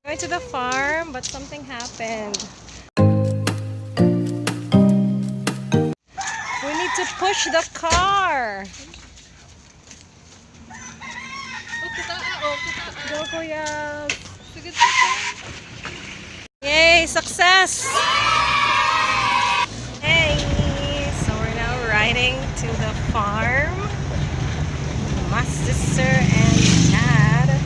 Going to the farm, but something happened. We need to push the car. Go, kuya. Yay, success! Hey, so we're now riding to the farm. My sister and dad.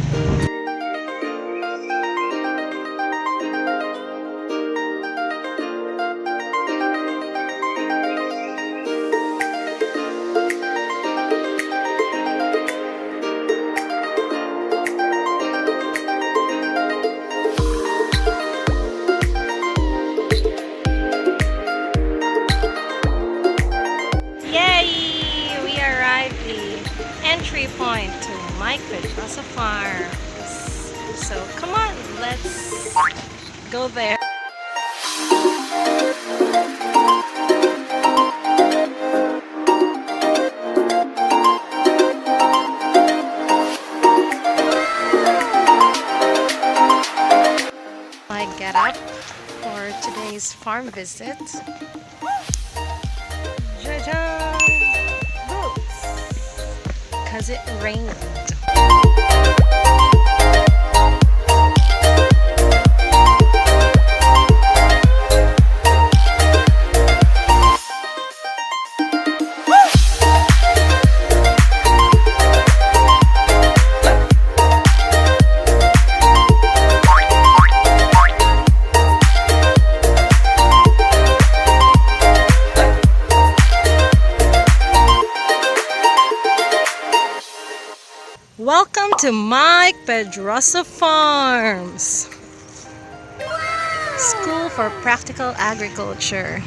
Yay! We arrived the entry point to my Pedroso farm. So come on, let's go there. I get up for today's farm visit. Ja-ja! Boots! Because it rained. Welcome to my Pedroso Farms. School for Practical Agriculture.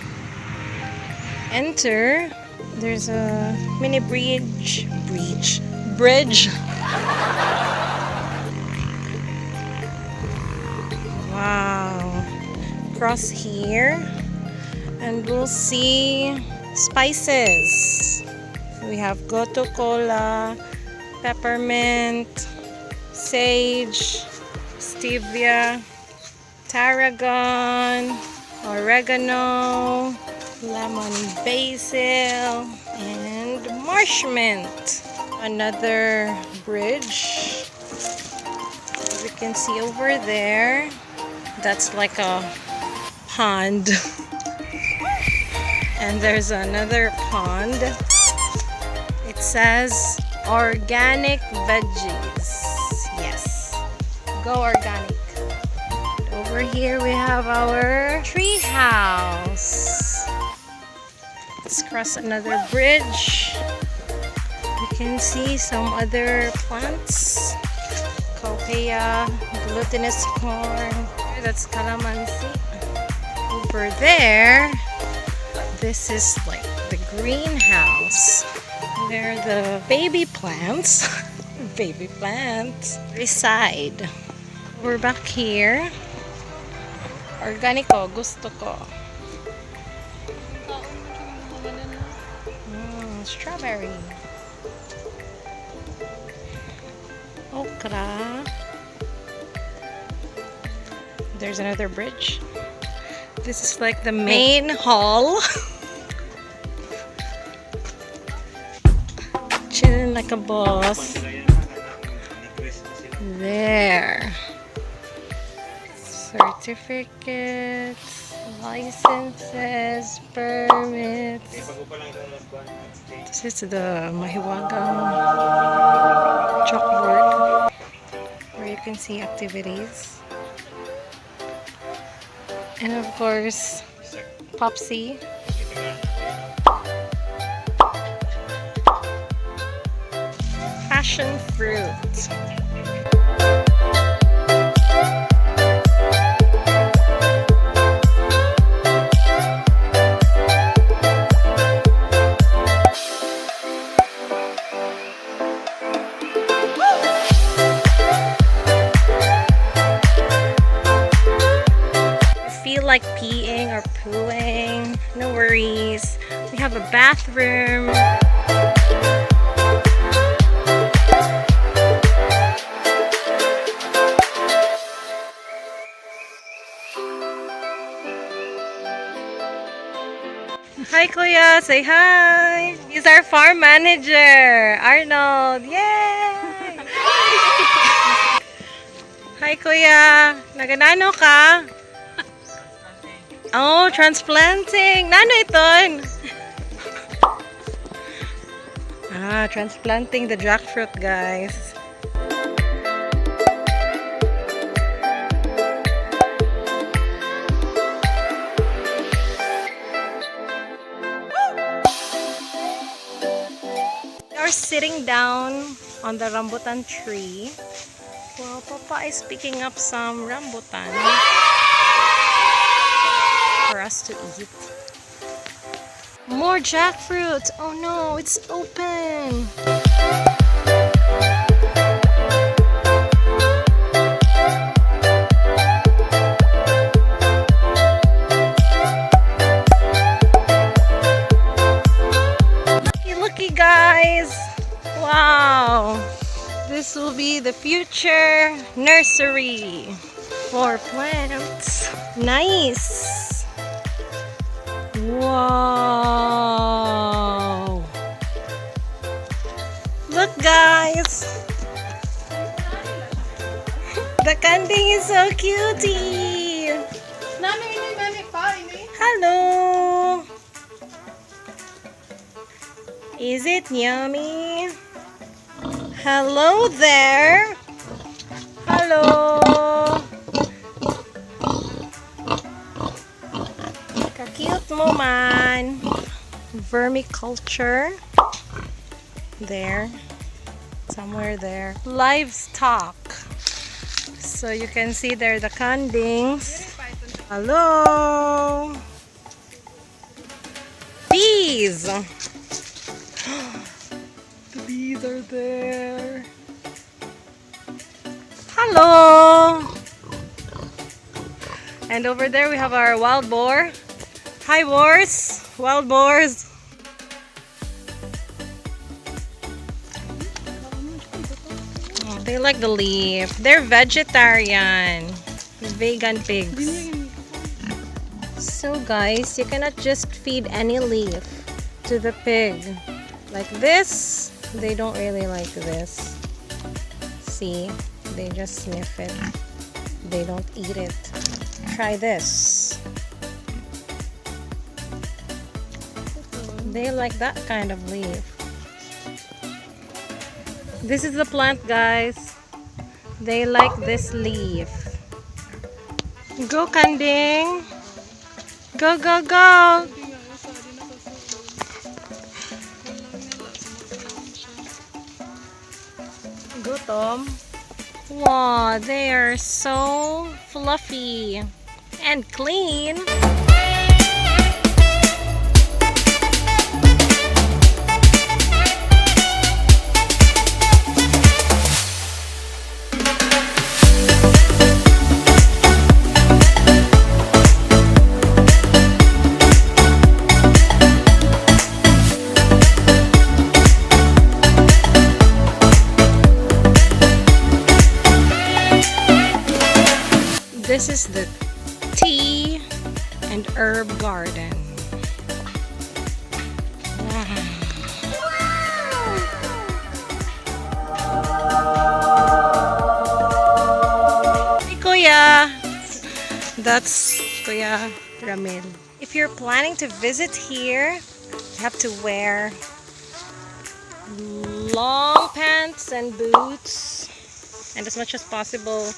Enter. There's a mini bridge. Wow. Cross here and we'll see spices. We have goto cola, peppermint, sage, stevia, tarragon, oregano, lemon basil, and marsh mint. Another bridge. As you can see over there, that's like a pond. And there's another pond. It says organic veggies. Yes, go organic. Over here we have our tree house. Let's cross another bridge. You can see some other plants. Cowpea, glutinous corn. That's calamansi. Over there, this is like the greenhouse. There are the baby plants. Baby plants. Reside. We're back here. Organico, gusto ko. Strawberry. Okra. There's another bridge. This is like the main hall. Chilling like a boss. There. Certificates, licenses, permits. This is the mahiwagang chalkboard where you can see activities. And of course, Popsy. Passion fruit. Like peeing or pooing, no worries. We have a bathroom. Hi, Kuya. Say hi. He's our farm manager, Arnold. Yay! Hi, Kuya. Naganano ka? Oh, transplanting. Nano iton? Transplanting the jackfruit, guys. We are sitting down on the rambutan tree. Well, Papa is picking up some rambutan for us to eat. More jackfruit! Oh no, it's open! Looky, looky, guys! Wow! This will be the future nursery for plants. Nice! Wow! Look, guys! The candy is so cutie! Hello! Is it yummy? Hello there! Hello! Ka-cute mo man! Vermiculture. There. Somewhere there. Livestock. So you can see there the kandings. Hello! Bees! The bees are there. Hello! And over there we have our wild boar. Hi, boars! Wild boars! Oh, they like the leaf. They're vegetarian. Vegan pigs. So guys, you cannot just feed any leaf to the pig. Like this, they don't really like this. See, they just sniff it. They don't eat it. Try this. They like that kind of leaf. This is the plant, guys. They like this leaf. Go, Kanding! Go, go, go! Go, Tom. Wow, they are so fluffy and clean. This is the tea and herb garden. Wow. Hey, Kuya! That's Kuya Ramil. If you're planning to visit here, you have to wear long pants and boots, and as much as possible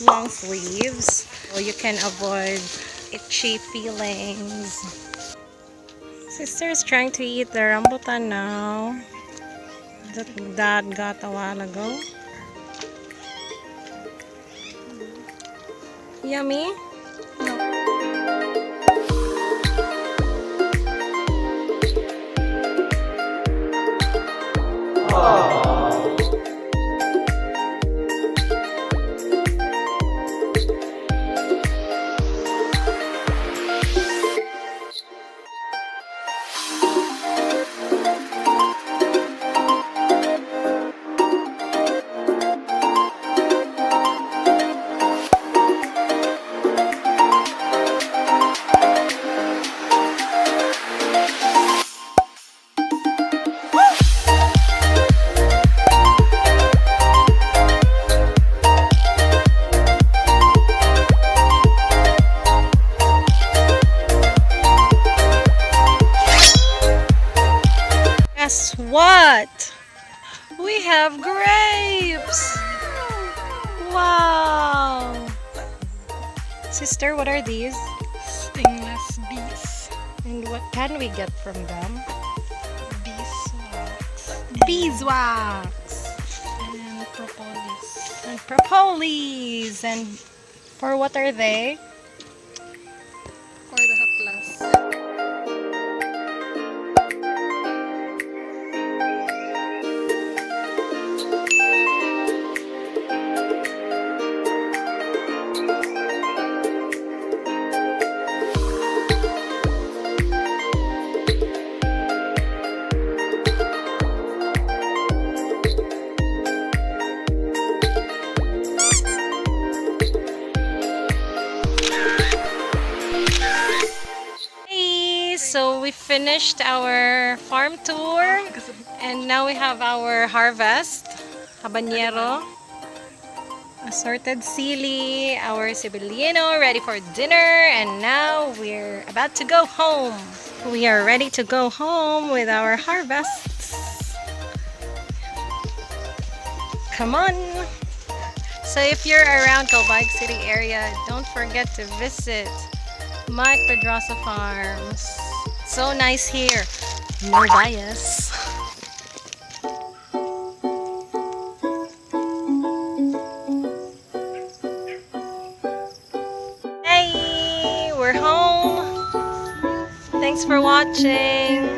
long sleeves, so you can avoid itchy feelings. Sister is trying to eat the rambutan now that Dad got a while ago. Yummy? have grapes. Wow. Sister, what are these? Stingless bees. And what can we get from them? Beeswax. Beeswax. And propolis. And propolis. And for what are they? For the haplas. So we finished our farm tour and now we have our harvest, habanero, assorted sili, our cebollino ready for dinner, and now we're about to go home. We are ready to go home with our harvests. Come on! So if you're around Calbayog City area, don't forget to visit my Pedroso Farms. So nice here. No bias. Hey, we're home. Thanks for watching.